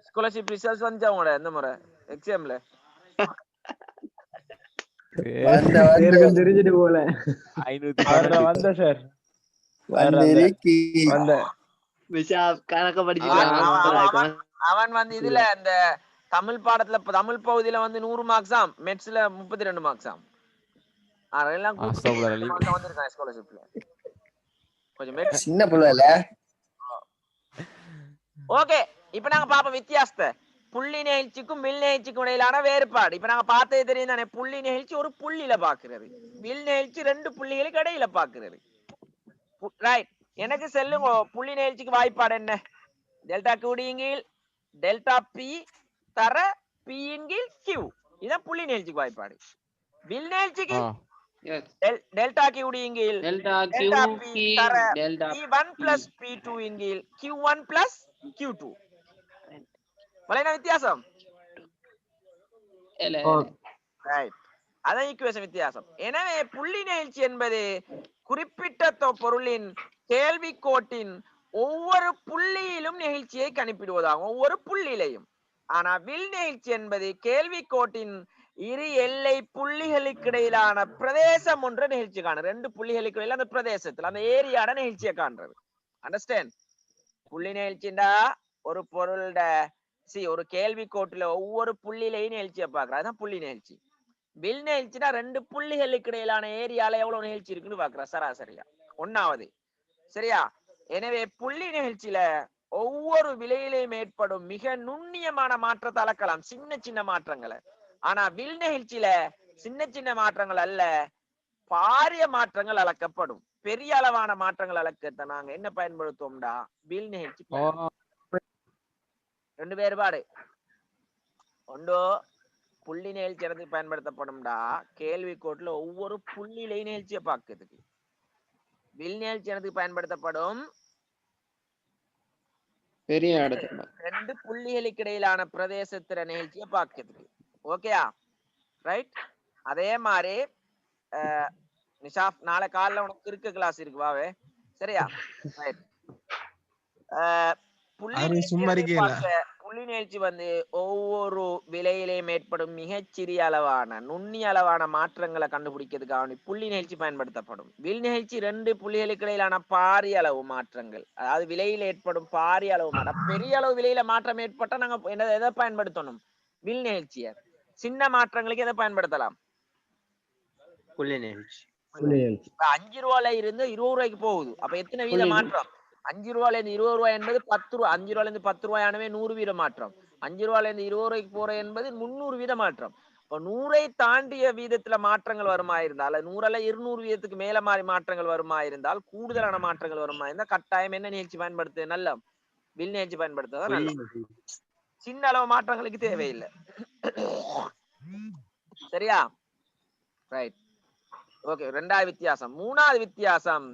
S2: ஸ்காலர்ஷிப் ரிசல்ட்ஸ் வந்துச்சு அவங்களோட இந்த முறை எக்ஸாம்ல
S3: தெரிஞ்சிட்டு போல
S5: 500
S3: வந்த சார்
S4: கணக்க படிச்சு
S2: அவன் வந்து இதுல அந்த தமிழ் பாடத்துல தமிழ் பகுதியில வந்து 100 மார்க்ஸாம் மெட்ஸ்ல 32 மார்க்ஸாம் அதெல்லாம் வந்திருக்கான் ஸ்காலர்ஷிப்ல கொஞ்சம்
S7: சின்ன புள்ள
S2: ஓகே இப்ப நாங்க பாப்போம் வித்தியாசத்தை புள்ளி நிகழ்ச்சிக்கும் வில் நிகழ்ச்சிக்கும் இடையிலான வேறுபாடு இப்ப நாங்க பார்த்தது தெரியும் தானே புள்ளி நிகழ்ச்சி ஒரு புள்ளியில பாக்குறது வில் நிகழ்ச்சி 2 புள்ளிகளுக்கு இடையில பாக்குறது ரைட் எனக்கு சொல்லுங்க புள்ளி நிகழ்ச்சிக்கு வாய்ப்பாடு என்ன டெல்டா கியூடிங்கில் டெல்டா பி தர பி இன்கில் கியூ இதான் புள்ளி நிகழ்ச்சிக்கு வாய்ப்பாடு வில் நிகழ்ச்சிக்கு டெல்டா கியூடிங்கில்
S1: டெல்டா
S2: டெல்டா பி தர
S1: delta
S2: p1 plus p2 இன்கில் q1 plus q2 வளைனா வித்தியாசம் ரைட் அதான் ஈக்குவேஷன் வித்தியாசம் எனவே புள்ளி நிகழ்ச்சி என்பது குறிப்பிட்ட பொருளின் கேள்வி கோட்டின் ஒவ்வொரு புள்ளியிலும் நிகழ்ச்சியை கணிப்பிடுவதாகும் ஒவ்வொரு புள்ளியிலையும் ஆனா வில் நிகழ்ச்சி என்பது கேள்வி கோட்டின் இரு எல்லை புள்ளிகளுக்கு இடையிலான பிரதேசம் ஒன்ற நிகழ்ச்சி காண 2 புள்ளிகளுக்கு இடையில அந்த பிரதேசத்துல அந்த ஏரியாட நிகழ்ச்சியை காண்றது அண்டர்ஸ்டாண்ட் புள்ளி நிகழ்ச்சிண்டா ஒரு பொருளோட ஒரு கேள்வி கோட்டுல ஒவ்வொரு புள்ளியிலையும் நிகழ்ச்சியை பாக்குற அதுதான் புள்ளி நிகழ்ச்சி வில் நிகழ்ச்சினா 2 புள்ளிகளுக்கு இடையிலான ஏரியால எவ்வளவு நிகழ்ச்சி இருக்குன்னு பாக்குற சராசரியா 1வது சரியா எனவே புள்ளி நிகழ்ச்சியில ஒவ்வொரு விலையிலையும் ஏற்படும் மிக நுண்ணியமான மாற்றத்தை அளக்கலாம் சின்ன சின்ன மாற்றங்களை ஆனா வில் நிகழ்ச்சியில சின்ன சின்ன மாற்றங்கள் அல்ல பாரிய மாற்றங்கள் அளக்கப்படும் பெரிய அளவான மாற்றங்கள் அளக்கத்தை நாங்க என்ன பயன்படுத்துவோம்டா வில் நிகழ்ச்சி 2 வேறுபாடு ஒன்றோ புள்ளி நிகழ்ச்சி இடத்துக்கு பயன்படுத்தப்படும்டா கேள்வி கோட்டுல ஒவ்வொரு புள்ளியிலையும் நிகழ்ச்சியை பார்க்கிறதுக்கு வில் நிகழ்ச்சி இடத்துக்கு பயன்படுத்தப்படும்
S1: பெரிய இடத்துல
S2: 2 புள்ளிகளுக்கு இடையிலான பிரதேசத்திற நிகழ்ச்சியை பார்க்கிறதுக்கு ஓகேயா ரைட் அதே மாதிரி நிஷாப் நாளை காலைல உனக்கு இருக்க கிளாஸ் இருக்கு வாவே சரியா ரைட் புள்ளி நிகழ்ச்சி வந்து ஒவ்வொரு விலையிலையும் ஏற்படும் மிகச்சிறிய அளவான நுண்ணிய அளவான மாற்றங்களை கண்டுபிடிக்கிறதுக்காக புள்ளி நிகழ்ச்சி பயன்படுத்தப்படும் வில் நிகழ்ச்சி 2 புள்ளிகளுக்கு இடையிலான பாரிய அளவு மாற்றங்கள் அதாவது விலையில ஏற்படும் பாரிய அளவு மாற்றம் பெரிய அளவு விலையில மாற்றம் ஏற்பட்டா நாங்க எதை பயன்படுத்தணும் வில் நிகழ்ச்சிய சின்ன மாற்றங்களுக்கு எதை பயன்படுத்தலாம்
S4: புள்ளி நிகழ்ச்சி
S2: 5 ரூபாயில இருந்து 20 ரூபாய்க்கு போகுது அப்ப எத்தனை வீத மாற்றம் 5 ரூபாயில இருந்து 20 ரூபாய் என்பது 10 ரூபாய் 5 ரூபாயில இருந்து 10 ரூபாயானவே 100 வீத மாற்றம் 5 ரூபாயில இருந்து 20 ரூபாய்க்கு போற என்பது 300 வீத மாற்றம் இப்ப 100ஐ தாண்டிய வீதத்துல மாற்றங்கள் வருமா இருந்தால் 100 200 வீதத்துக்கு மேல மாறி மாற்றங்கள் வருமா இருந்தால் கூடுதலான மாற்றங்கள் வருமா இருந்தால் கட்டாயம் என்ன நிகழ்ச்சி பயன்படுத்து நல்ல வில் நிகழ்ச்சி பயன்படுத்துதான் நல்ல சின்ன அளவு மாற்றங்களுக்கு தேவையில்லை சரியா ரைட் ஓகே 2வது வித்தியாசம் 3வது வித்தியாசம்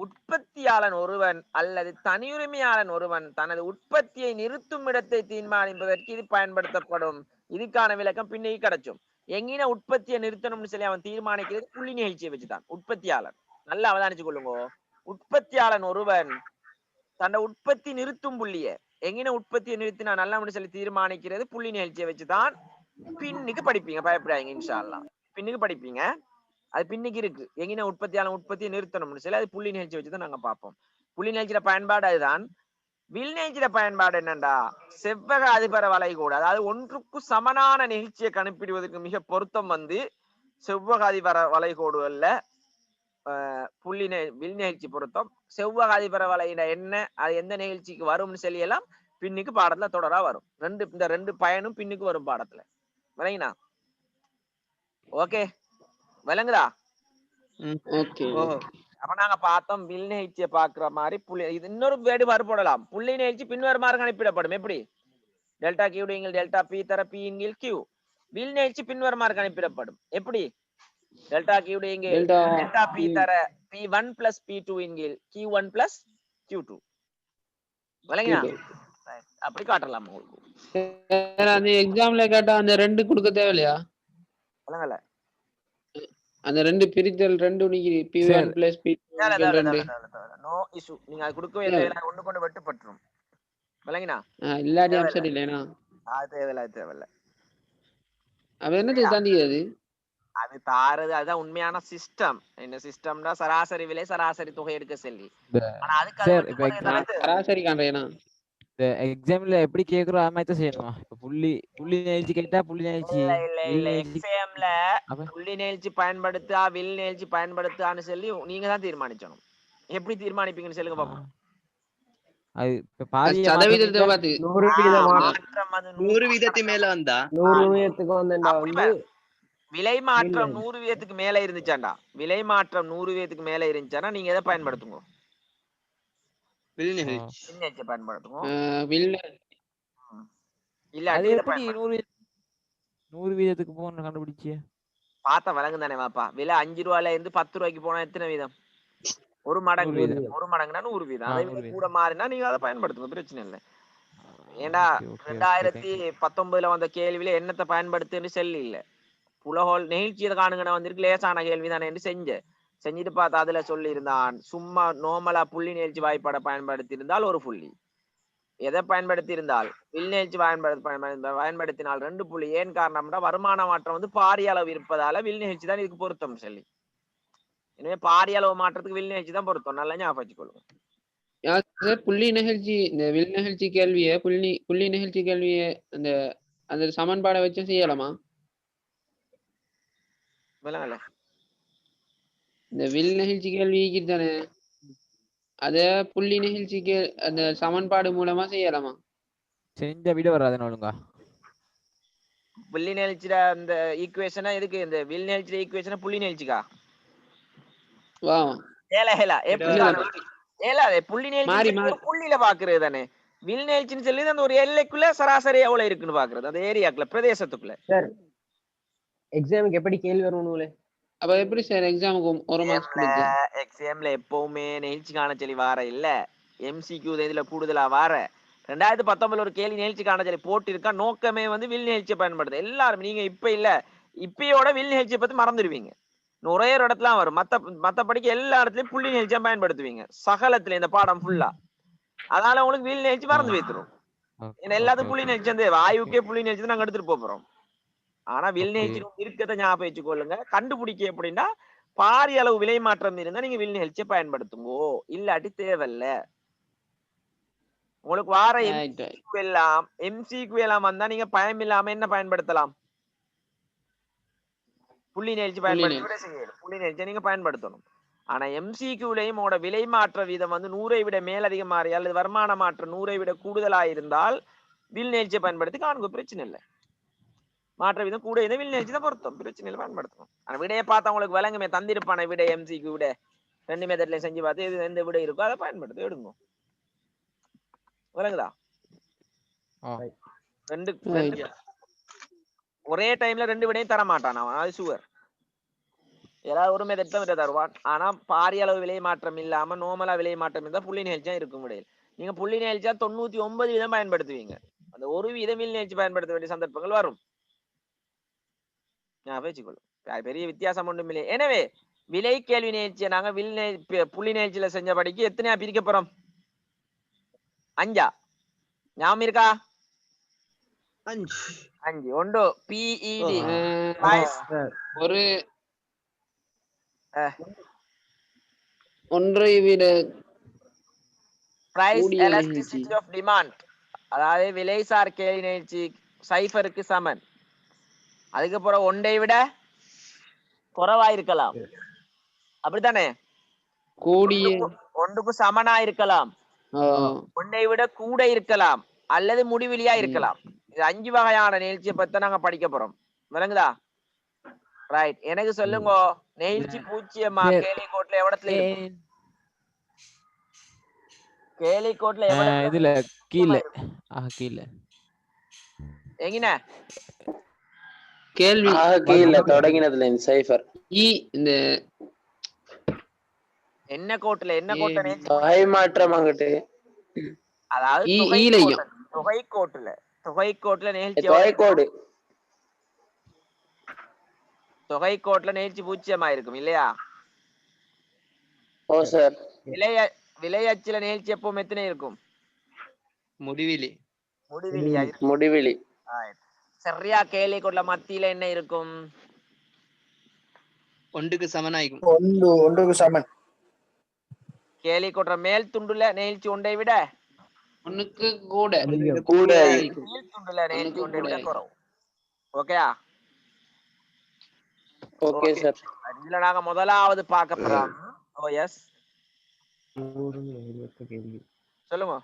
S2: உற்பத்தியாளன் ஒருவன் அல்லது தனியுரிமையாளன் ஒருவன் தனது உற்பத்தியை நிறுத்தும் இடத்தை தீர்மானிப்பதற்கு இது பயன்படுத்தப்படும் இதுக்கான விளக்கம் பின்னே கிடைச்சும் எங்கின உற்பத்தியை நிறுத்தணும்னு சொல்லி அவன் தீர்மானிக்கிறது புள்ளி நிகழ்ச்சியை வச்சுதான் உற்பத்தியாளன் நல்லா அவதானிச்சு கொள்ளுங்க உற்பத்தியாளன் ஒருவன் தன்னை உற்பத்தி நிறுத்தும் புள்ளிய எங்கின உற்பத்தியை நிறுத்தினா நல்லா சொல்லி தீர்மானிக்கிறது புள்ளி நிகழ்ச்சியை வச்சுதான் பின்னுக்கு படிப்பீங்க, பயப்படாதீங்க இன்ஷா அல்லாஹ். பின்னுக்கு படிப்பீங்க, அது பின்னுக்கு இருக்கு. எங்கின உற்பத்தியாளர் உற்பத்தியை நிறுத்தணும்னு சொல்லி அது புள்ளி நிகழ்ச்சி வச்சுதான் நாங்க பார்ப்போம். புள்ளி நிகழ்ச்சியில பயன்பாடு அதுதான். வில் நிகழ்ச்சியில பயன்பாடு என்னண்டா, செவ்வக அதிபர வளைகோடு, அதாவது ஒன்றுக்கு சமனான நிகழ்ச்சியை கணிப்பிடுவதற்கு மிக பொருத்தம் வந்து செவ்வக அதிபர வளைகோடுகள்ல வில் நிகழ்ச்சி பொருத்தம். செவ்வக அதிபர வளையிட என்ன, அது எந்த நிகழ்ச்சிக்கு வரும்னு சொல்லி எல்லாம் பின்னுக்கு பாடத்துல தொடரா வரும். இந்த ரெண்டு பயனும் பின்னுக்கு வரும் பாடத்துல. விளங்கினா? ஓகே, விளங்குதா?
S1: ஓகே.
S2: அப்ப நாங்க பார்த்தோம் வில் நிகழ்ச்சியை பாக்குற மாதிரி இது இன்னொரு வேடு போடலாம். புள்ளி நிகழ்ச்சி பின்வருமாறு கணிப்பிடப்படும். எப்படி? டெல்டா கியூ டிங்கில் டெல்டா பி தர பி இங்கில் கியூ. வில் நிகழ்ச்சி பின்வருமாறு கணிப்பிடப்படும். எப்படி? டெல்டா கியூ டிங்கில் டெல்டா பி தர P1 plus P2 இங்கில் Q1 plus Q2. விளங்கினா? அப்படி காட்டலாம் உங்களுக்கு.
S1: அந்த எக்ஸாம்ல கேட்டா அந்த ரெண்டு கொடுக்க தேவையில்லையா?
S2: விளங்கல?
S1: அந்த ரெண்டு பிரித்தல் ரெண்டு P1 plus P2
S2: no issue. நீங்க அது கொடுக்கவே இல்லை, ஒண்ணு கொண்டு வெட்டுப்பட்டுரும். விளங்கினா?
S1: இல்லாட்டி அப்செட் இல்லைனா
S2: அது தேவையில்லை.
S1: அப்ப என்னது தாண்டியது?
S2: அது தாரது, அதுதான் உண்மையான சிஸ்டம். என்ன சிஸ்டம்னா சராசரி விலை சராசரி தொகை எடுக்க சொல்லி. ஆனா அதுக்கு
S1: சராசரி காண்றேனா
S5: இந்த எக்ஸாம்ல எப்படி கேக்குறோம் அது மாதிரி தான் செய்யணுமா? இப்ப புள்ளி நிகழ்ச்சி கேட்டா புள்ளி நிகழ்ச்சி
S2: இல்ல எக்ஸாம்ல புள்ளி நிகழ்ச்சி பயன்படுத்தா வில் நிகழ்ச்சி பயன்படுத்தான்னு சொல்லி நீங்க தான் தீர்மானிக்கணும். எப்படி தீர்மானிப்பீங்கன்னு சொல்லுங்க பாப்போம்.
S5: அது இப்ப பாதி
S1: சதவீதத்தை பார்த்து
S4: 100 வீதத்துக்கு மேல வந்தா
S3: 100 வீதத்துக்கு வந்து
S2: விலை மாற்றம் 100 வீதத்துக்கு மேல இருந்துச்சாண்டா, விலை மாற்றம் 100 வீதத்துக்கு மேல இருந்துச்சானா நீங்க எதை பயன்படுத்துங்க?
S4: வில் நிகழ்ச்சி
S2: பயன்படுத்துங்க. இல்ல
S5: அது எப்படி 100 வீதத்துக்கு போன கண்டுபிடிச்சு
S2: பார்த்தா விளங்கு தானே வாப்பா. விலை 5 ரூபாயில இருந்து 10 ரூபாய்க்கு போனா எத்தனை வீதம்? ஒரு மடங்கு. ஒரு மடங்குனா 100 வீதம். அதை விட கூட மாறினா நீங்க அதை பயன்படுத்துங்க, பிரச்சனை இல்லை. ஏன்னா 2019 வந்த கேள்வியில என்னத்தை பயன்படுத்துன்னு சொல்லி இல்ல, புலகோல் நெகிழ்ச்சியை காணுங்கன்னு வந்திருக்கு, லேசான கேள்வி தானே என்று செஞ்சுட்டு பார்த்தா அதுல சொல்லி இருந்தான் சும்மா நோமலா புள்ளி நிகழ்ச்சி வாய்ப்பாடை பயன்படுத்தி இருந்தால் ஒரு புள்ளி, எதை பயன்படுத்தி இருந்தால் வில் நிகழ்ச்சி பயன்படுத்தினால் 2 புள்ளி. ஏன் காரணம்னா வருமான மாற்றம் வந்து பாரிய அளவு இருப்பதால வில் நிகழ்ச்சி தான் இதுக்கு பொருத்தம் சொல்லி. எனவே பாரிய அளவு மாற்றத்துக்கு வில் நிகழ்ச்சி தான் பொருத்தம். நல்லா ஞாபகம் வச்சுக்கொள்ளுங்க.
S1: புள்ளி நிகழ்ச்சி இந்த வில் நிகழ்ச்சி கேள்வியை புள்ளி நிகழ்ச்சி கேள்வியை அந்த அந்த சமன்பாடை வச்சு செய்யலாமா?
S2: விளங்கல?
S1: இந்த வில் நிகழ்ச்சி கேள்வி தானே, அத புள்ளி நிகழ்ச்சிக்கு அந்த சமன்பாடு மூலமா செய்யலாமா?
S5: செஞ்ச விட வராது ஒழுங்கா.
S2: புள்ளி நிகழ்ச்சியில அந்த ஈக்குவேஷனா எதுக்கு? இந்த வில் நிகழ்ச்சியில ஈக்குவேஷனா புள்ளி நிகழ்ச்சிக்கா?
S1: வா
S2: புள்ளி நிகழ்ச்சி புள்ளியில பாக்குறது தானே. வில் நிகழ்ச்சின்னு சொல்லி அந்த ஒரு எல்லைக்குள்ள சராசரி எவ்வளவு இருக்குன்னு பாக்குறது, அந்த ஏரியாக்குள்ள பிரதேசத்துக்குள்ள.
S3: சார் எக்ஸாமுக்கு எப்படி கேள்வி வரும்?
S1: அப்ப எப்படி சார் எக்ஸாமுக்கு ஒரு மார்க்ஸ் கொடுத்து?
S2: எக்ஸாம்ல எப்பவுமே நிகழ்ச்சி காணச்சொல்லி வார இல்ல, MCQ இதுல கூடுதலா வார. 2019 ஒரு கேள்வி நிகழ்ச்சி காணச்சொல்லி போட்டு இருக்கா. நோக்கமே வந்து வில் நிகழ்ச்சியை பயன்படுது. எல்லாரும் நீங்க இப்பயோட வில் நிகழ்ச்சியை பத்தி மறந்துடுவீங்க. ஒரே ஒரு இடத்துல வரும், மத்தபடிக்கு எல்லா இடத்துலயும் புள்ளி நிகழ்ச்சியா பயன்படுத்துவீங்க சகலத்துல இந்த பாடம் ஃபுல்லா. அதனால உங்களுக்கு வில் நிகழ்ச்சி மறந்து வைத்துரும். ஏன்னா எல்லாத்துக்கும் புள்ளி நிகழ்ச்சி வந்து ஆய்வுக்கே புள்ளி நிகழ்ச்சி நாங்க எடுத்துட்டு போறோம். ஆனா வில் நிகழ்ச்சி இருக்கிறத ஞாபகம் வச்சுக்கொள்ளுங்க. கண்டுபிடிக்க எப்படின்னா பாரிய அளவு விலை மாற்றம் இருந்தா நீங்க வில் நிகழ்ச்சியை பயன்படுத்துங்கோ, இல்லாட்டி தேவையில்ல. உங்களுக்கு வார MCQ எல்லாம் வந்தா நீங்க பயம் இல்லாம என்ன பயன்படுத்தலாம்? புள்ளி நிகழ்ச்சி புள்ளி நிகழ்ச்சியை நீங்க பயன்படுத்தணும். ஆனா MCQலையும் உங்களோட விலை மாற்ற வீதம் வந்து 100ஐ விட மேலதிகமாறி அல்லது வருமான மாற்றம் 100ஐ விட கூடுதலா இருந்தால் வில் நிகழ்ச்சியை பயன்படுத்தி காணுங்க, பிரச்சனை இல்லை. மாற்ற வீதம் கூட இதை வில் நிகழ்ச்சி தான் பொருத்தம், பிரச்சனை இல்லை, பயன்படுத்தணும். ஆனா விடையை பார்த்தா உங்களுக்கு விளங்குமே, தந்திருப்பான விட MCQ விட 2 மெத்தட்ல செஞ்சு பார்த்து எது எந்த விட இருக்கோ அதை பயன்படுத்தி எடுங்க. விளங்குதா? ஒரே டைம்ல 2 விடையும் தர மாட்டான் அவன், அது சுவர். ஏதாவது ஒரு மெத்தட் தான் தருவான். ஆனா பாரிய அளவு விலை மாற்றம் இல்லாம நோமலா விலை மாற்றம் இருந்தா புள்ளி நிகழ்ச்சியா இருக்கும் விடையில். நீங்க புள்ளி நிகழ்ச்சியா 99 வீதம் பயன்படுத்துவீங்க, அந்த 1 வீதம் வில் நிகழ்ச்சி பயன்படுத்த வேண்டிய சந்தர்ப்பங்கள் வரும். பெரிய வித்தியாசம் ஒன்றும் இல்லை. எனவே விலை கேள்வி நிகழ்ச்சியை நாங்க புள்ளி நிகழ்ச்சியில செஞ்சபடிக்கு எத்தனையா பிரிக்க போறோம்? 5. ஞாபகம் இருக்கா?
S4: அஞ்சு
S2: 5 ஒன்று PED
S1: அஹ்,
S2: price
S1: ஒரு
S2: அஹ்,
S1: ஒன்றை விட
S2: price
S1: கூடிய
S2: elasticity
S1: நிகழ்ச்சி.
S2: of demand அதாவது விலைசார் கேள்வி நிகழ்ச்சி சைஃபருக்கு சமன். அதுக்கப்புறம் ஒன்றை விட குறைவா இருக்கலாம் அப்படித்தானே?
S1: கூடிய
S2: ஒன்றுக்கு சமனா இருக்கலாம், ஒன்றை விட கூட இருக்கலாம், அல்லது முடிவிலியா இருக்கலாம். இது 5 வகையான நிகழ்ச்சியை பத்தி நாங்க படிக்க போறோம். விளங்குதா? ரைட். எனக்கு சொல்லுங்க, நிகழ்ச்சி பூஜ்ஜியமா
S5: சரி.
S2: கேலி கோட்ல எவ்வளத்துல இருக்கும்? கேலி கோட்ல எவ்வளவு
S5: இதுல கீழே கீழே
S2: எங்கின
S1: கேள்வி
S3: கீழே தொடங்கினதுல சைஃபர்
S1: இந்த
S2: என்ன கோட்ல நிகழ்ச்சி?
S3: தொகை மாற்றம் அங்கிட்டு
S2: அதாவது
S1: ஈலையும்
S2: தொகை கோட்ல நிகழ்ச்சி
S3: தொகைக்கோடு
S2: தொகை கோட்ல நிகழ்ச்சி பூஜ்ஜியமா இருக்கும் இல்லையா?
S3: ஓ சார்
S2: விலையச்சில நிகழ்ச்சி எப்பவும் எத்தனை இருக்கும்?
S4: முடிவிலி
S2: முடிவிலியா இருக்கும்.
S3: முடிவிலி
S2: சரியா? கேலி கோட்ல மத்தியில என்ன இருக்கும்?
S4: ஒன்றுக்கு சமனாயிக்கும்.
S3: ஒன்றுக்கு சமன்
S2: கேலி கோட்ற மேல் துண்டுல நிகழ்ச்சி ஒன்றை விட
S1: ஒண்ணுக்கு கூட
S3: கூட
S2: கீழ் துண்டுல நிகழ்ச்சி ஒன்றை விட குறவு. ஓகேயா?
S3: ஓகே சார்
S2: இதுல நாங்க முதலாவது பார்க்க போறோம். ஓ எஸ் சொல்லுங்க.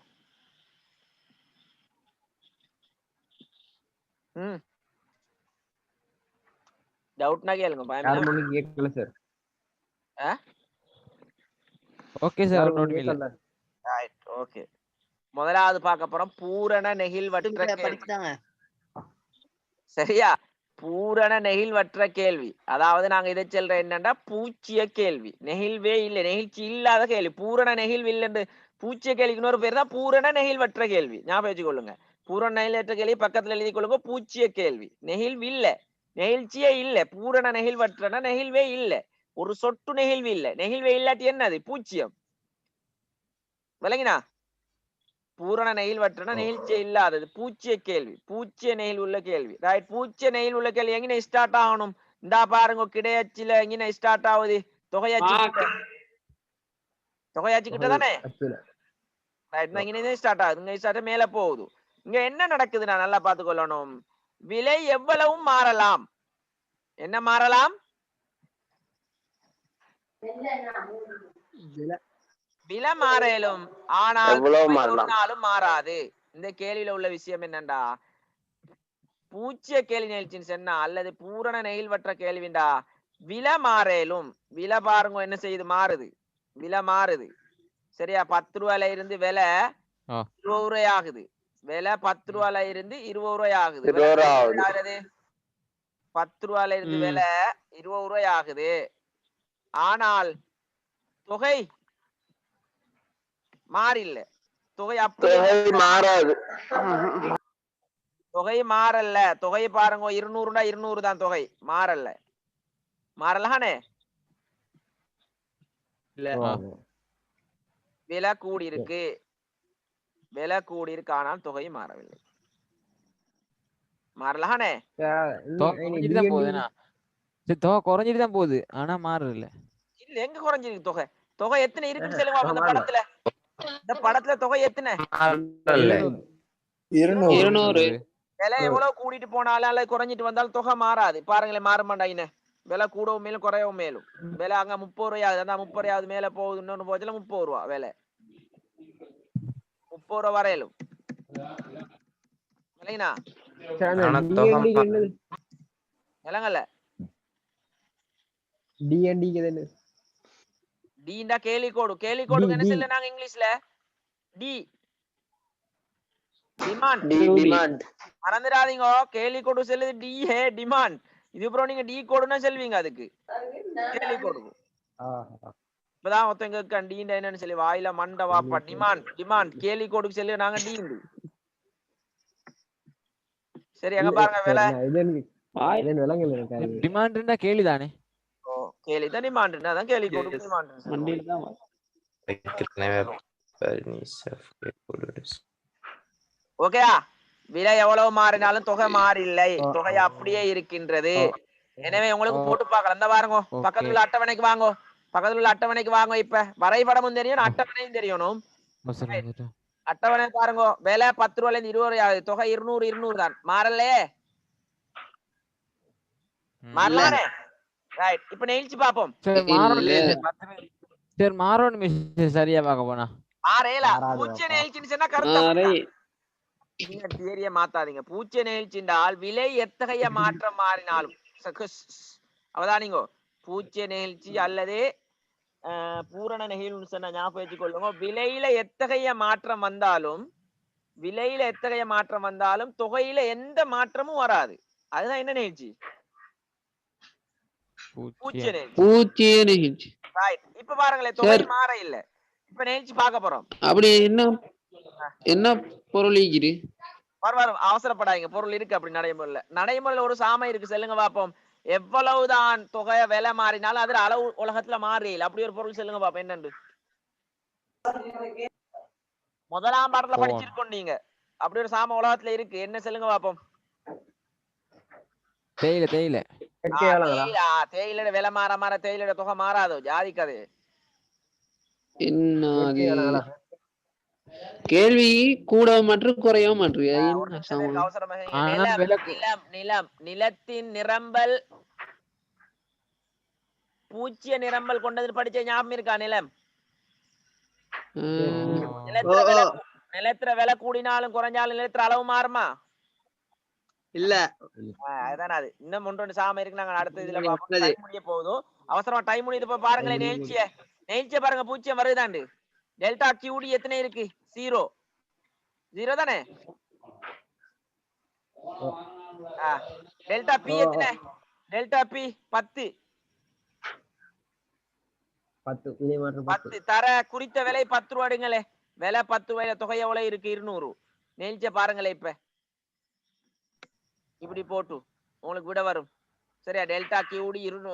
S2: டவுட்னா கேளுங்க.
S3: ஹார்மோனிக் கேட்கல சார்
S5: ஓகே சார் ஒன்றும் இல்ல.
S2: Right okay. முதலாவது பார்க்க போறோம் பூரண நெகிழ்வற்ற கேள்வி.
S4: படிச்சுட்டாங்க.
S2: சரியா? பூரண நெகிழ்வற்ற கேள்வி. அதாவது நாங்க இதை சொல்ற என்னன்னா பூச்சிய கேள்வி. நெகிழ்வே இல்லை, நெகிழ்ச்சி இல்லாத கேள்வி. பூரண நெகிழ்வு இல்லைன்னு பூச்சிய கேள்விக்கு இன்னொரு பேர் தான் பூரண நெகிழ்வற்ற கேள்வி. ஞாபகம் வச்சுக்கொள்ளுங்க. பூரண நெகிழ்வற்ற கேள்வி பக்கத்துல எழுதி கொள்ளுங்க. பூச்சிய கேள்வி. நெகிழ்வு இல்ல, நெகிழ்ச்சியே இல்ல. பூரண நெகிழ்வற்றனா நெகிழ்வே இல்ல, ஒரு சொட்டு நெகிழ்வு இல்ல. நெகிழ்வே இல்லாட்டி என்னது? பூச்சியம். விளங்கினா? பூரண நெகிழ்வற்றனா நெகிழ்ச்சியே இல்லாதது பூச்சிய கேள்வி. பூச்சிய நெகிழ் உள்ள கேள்வி. ரைட். பூச்சிய நெகிழ் உள்ள கேள்வி எங்கே ஸ்டார்ட் ஆகணும்? இந்தா பாருங்க, கிடையாச்சுல எங்கே ஸ்டார்ட் ஆகுது? தொகையாச்சு கிட்ட தானே? ரைட். இங்கே ஸ்டார்ட் ஆகுது. இங்க ஸ்டார்ட் மேல போகுது. இங்க என்ன நடக்குது? நான் நல்லா பாத்துக்கொள்ளணும். விலை எவ்வளவும் மாறலாம். என்ன மாறலாம்? விலை மாறலும், ஆனால் ஒரு நாளும் மாறாது. இந்த கேள்வியில உள்ள விஷயம் என்னண்டா, பூச்சிய கேள்வி நிகழ்ச்சின்னு சொன்னா அல்லது பூரண நெகிழ்வற்ற கேள்விண்டா விலை மாறலும். விலை பாருங்க என்ன செய்யுது? மாறுது. விலை மாறுது. சரியா? 10 ரூபாயில இருந்து விலை 20 ரூபாய் ஆகுது. விலை 10 ரூபாயில இருந்து 20 ரூபாய் ஆகுது. 10 ரூபாயில இருந்து விலை 20 ரூபாய் ஆகுது. ஆனால் தொகை மாறில்ல. தொகை அப்படியே
S3: மாறாது.
S2: தொகை மாறல. தொகை பாருங்க 200 200 தான் தொகை. மாறல. மாறலானே? விலை கூடி இருக்கு. விலை கூடி இருக்கு, ஆனால் தொகை மாறவில்லை. மாறலானே?
S5: தொகை குறைஞ்சிட்டு தான் போகுது, ஆனா மாறுது இல்ல.
S2: இல்ல, எங்க குறைஞ்சிருக்கு தொகை? தொகை எத்தனை இருக்குன்னு சொல்லுங்க. இந்த படத்துல இந்த படத்துல தொகை எத்தனை?
S1: 200.
S2: விலை எவ்வளவு கூட்டிட்டு போனாலும் அல்லது குறைஞ்சிட்டு வந்தாலும் தொகை மாறாது. பாருங்களேன், மாற மாட்டாங்க. விலை கூடவும் மேலும் குறையவும் மேலும். விலை அங்க 30 ரூபாயாவது, அந்த 30 ரூபாயாவது மேல போகுது. இன்னொன்னு போச்சுல 30 ரூபா விலை. 30 ரூபா வரையிலும். இல்லைங்களா? விலங்கல்ல. டீண்டா கேலி கோடு. கேலி கோடுக்கு என்ன சொல்ல நாங்க இங்கிலீஷ்ல? The demand. மறந்துடாதீங்க, கேலி கோடு சொல்லுது டி டிமாண்ட். இது அப்புறம் நீங்க டி கோடுன்னா சொல்வீங்க அதுக்கு. கேலி கோடு இப்பதான் ஒருத்தங்க டீண்டா என்னன்னு சொல்லி வாயில மண்ட வாப்பா. டிமாண்ட் கேலி கோடுக்கு சொல்லி நாங்க டி. சரி, அங்க பாருங்க வேலை.
S5: டிமாண்ட்னா கேள்விதானே?
S2: கேள்விதான் டிமாண்ட். அதான் கேலி கோடு டிமாண்ட். ஓகேயா? விலை எவ்வளவு மாறினாலும் தொகை மாறில்லை, தொகை அப்படியே இருக்கின்றது. எனவே உங்களுக்கு போட்டு பார்க்கலாம். இந்த பாருங்க, பக்கத்துல உள்ள அட்டவணைக்கு வாங்கோ, பக்கத்துல உள்ள அட்டவணைக்கு வாங்க. இப்ப வரைபடமும் தெரியணும், அட்டவணையும் தெரியணும். அட்டவணை பாருங்க, விலை 10 ரூபாயில இருந்து 20 ரூபாய் ஆகுது, தொகை 200 தான். மாறலையே, மாறலானே? ரைட். இப்ப நெயில்ச்சி பாப்போம்.
S5: சரி மாறணும் சரியா பார்க்க போனா
S2: மாறேல பூச்சிய நெயில்ச்சின்னு சொன்னா கருத்து நீங்க தியரிய மாத்தாதீங்க. பூச்சிய நெகிழ்ச்சின்றால் விலை எத்தகைய மாற்றம் மாறினாலும், அவதானிங்க, பூச்சிய நெகிழ்ச்சி அல்லது பூரண நெகிழ்வுன்னு சொன்ன ஞாபகம் வச்சுக்கொள்ளுங்க. விலையில எத்தகைய மாற்றம் வந்தாலும், விலையில எத்தகைய மாற்றம் வந்தாலும் தொகையில எந்த மாற்றமும் வராது. அதுதான் என்ன நெகிழ்ச்சி? பூச்சிய நெகிழ்ச்சி. ரைட். இப்ப பாருங்களேன், தொகை மாற இல்ல. இப்ப நெகிழ்ச்சி பார்க்க போறோம்.
S1: அப்படி என்ன பொருள் இருக்குது?
S2: வரும், அவசரப்படாதீங்க, பொருள் இருக்கு. அப்படி நடைமுறையில ஒரு சாமை இருக்கு, சொல்லுங்க பாப்போம். எவ்வளவுதான் தொகை விலை மாறினாலும் அதுல அளவு உலகத்துல மாறியல, அப்படி ஒரு பொருள் சொல்லுங்க பாப்போம். என்னன்னு முதலாம் பாடத்துல படிச்சிருக்கோம் நீங்க. அப்படி ஒரு சாமை உலகத்துல இருக்கு, என்ன சொல்லுங்க பாப்போம்?
S5: தேயிலை.
S2: தேயிலோட விலை மாற தேயிலோட தொகை மாறாதோ, ஜாதிக்காது.
S1: என்ன கேள்வி கூட மற்றும் குறையவும் மாற்று.
S2: நிலத்தின் நிரம்பல் பூச்சிய நிரம்பல் கொண்டது படிச்ச ஞாபகம் இருக்கா? நிலத்துல விலை கூடினாலும் குறைஞ்சாலும் நிலத்துல அளவு மாறுமா?
S4: இல்ல.
S2: அதான் அது. இன்னும் 1-2 சாம இருக்கு, நாங்க அடுத்த இதுல டைம் முடிய போகுது. அவசரமா டைம் முடியுது. இப்ப பாருங்களேன், நெயிழ்ச்சிய பாருங்க, பூச்சியம் வருதாண்டு. டெல்டா கியூடி எத்தனை இருக்கு? 0 தானே? டெல்டா பி எத்தனை? Delta P 10. தர குறித்த விலை 10 ரூபாய்ங்களே. விலை 10 ரூபாயில தொகை எவ்வளவு இருக்கு? 200. நெயிழ்ச்சிய பாருங்களேன், இப்ப இப்படி போட்டு உங்களுக்கு விட வரும். சரியா? Delta QT 200.